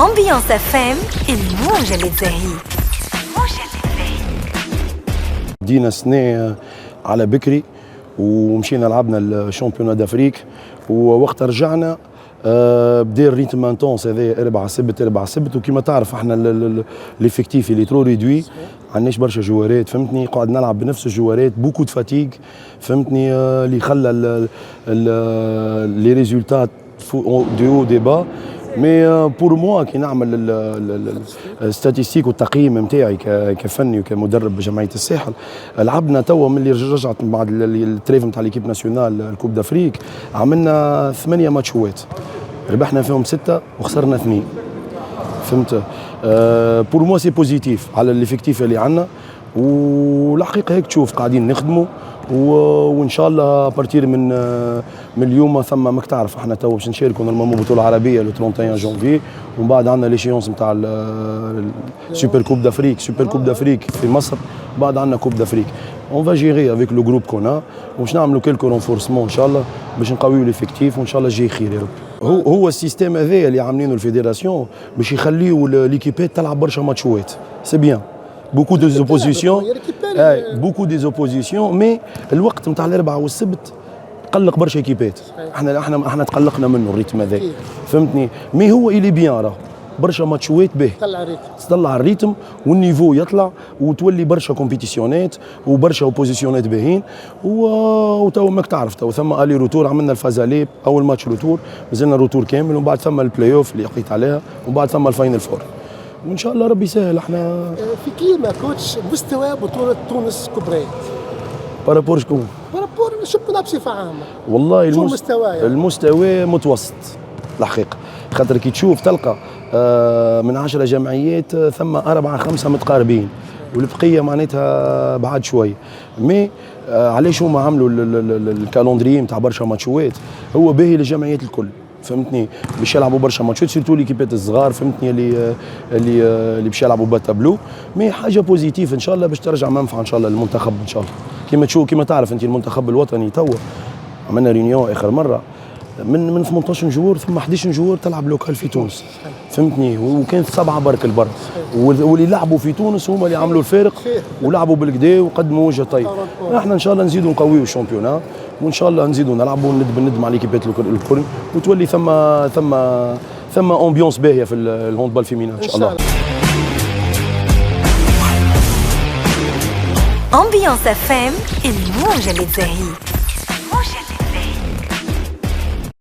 أمبيانس FM الموجة اللي تزهي. دينا سنة على بكري ومشينا لعبنا الشامبيونات دافريك، ووقت رجعنا بدا الريتم انتونس هذا 4 سبت وكما تعرف احنا ليفيكتيف اللي ترو ريدوي، عندناش برشا جوارات فهمتني، قاعد نلعب بنفس الجوارات بوكو دو فاتيغ فهمتني، اللي خلى لي ريزولتات دي او دي با. مي بور موا كي نعمل الستاتيستيك والتقييم نتاعي كفني وكمدرب بجمعيه الساحل، لعبنا توا من اللي رجعت بعد التريف نتاع ليكيب ناسيونال الكوب دافريك، عملنا 8 ماتشوات ربحنا فيهم 6 وخسرنا 2 فهمت. بور موا سي بوزيتيف على ليفيكتيف اللي عندنا، والحقيقه هيك تشوف قاعدين نخدموا وان شاء الله بارتير من اليوم ثم ماك تعرف احنا تو باش نشاركوا نورمالمون بطوله عربيه لو 31 جونفي، ومن بعد عندنا ليشيونس نتاع السوبر كوب دافريك في مصر، بعد عندنا كوب دافريك. اون فا جيري افيك لو جروب كونا باش نعملوا كيلكو رونفورسمون ان شاء الله باش نقويوا ليفيكتيف، وان شاء الله جاي خير يا رب. هو السيستيم هذايا اللي عاملينه الفيدراسيون باش يخليوا ليكيبات تلعب برشا ماتشوات، سي بيان beaucoup des oppositions beaucoup des oppositions mais الوقت نتاع الاربعاء والسبت قلق برشا ايكيبات، احنا تقلقنا منه الريتم هذا فهمتني. مي هو الي بيان راه برشا ماتشوات به تطلع الريتم والنيفو يطلع وتولي برشا كومبيتيسيونات وبرشا اوبوزيسيونات باهين، وتو ماك تعرف تو ثم الي روتور، عملنا الفازاليب اول ماتش روتور، مازلنا روتور كامل، ومن بعد ثم البلاي اوف اللي حكيت عليها، ومن بعد ثم الفاينل فور، وان شاء الله ربي يسهل. احنا في كلمه كوتش مستوى بطوله تونس كبريت بارابور شكون؟ بارابور الشامبيونات بصفه عامه. والله المستوى متوسط الحقيقه، خاطر كي تشوف تلقى من 10 جمعيات ثم 4 5 متقاربين والبقيه معناتها بعاد شوي. مي علاش هما عملوا الكالندري نتاع برشا ماتشوات؟ هو باهي للجمعيات الكل فهمتني، باش يلعبوا برشا ماتشات سيرتو ليكيبات الصغار فهمتني اللي باش يلعبوا باتابلو. مي حاجه بوزيتيف ان شاء الله باش ترجع منفعه ان شاء الله للمنتخب ان شاء الله. كيما تشوف كيما تعرف انت المنتخب الوطني توا عملنا ريونيون اخر مره من 18 جوار ثم 11 جوار تلعب لوكال في تونس فهمتني، وكانت 7 برك البر، واللي لعبوا في تونس هما اللي عملوا الفارق ولعبوا بالكدا وقدموا وجه طيب. احنا ان شاء الله نزيدوا نقويوا الشامبيونات، وان شاء الله نزيدوا نلعبوا ند مع ليكيبات الكل، وتولي ثم امبيونس باهيه في الهوندبال فيمينا ان شاء الله. أمبيانس FM الموجة اللي تزهي.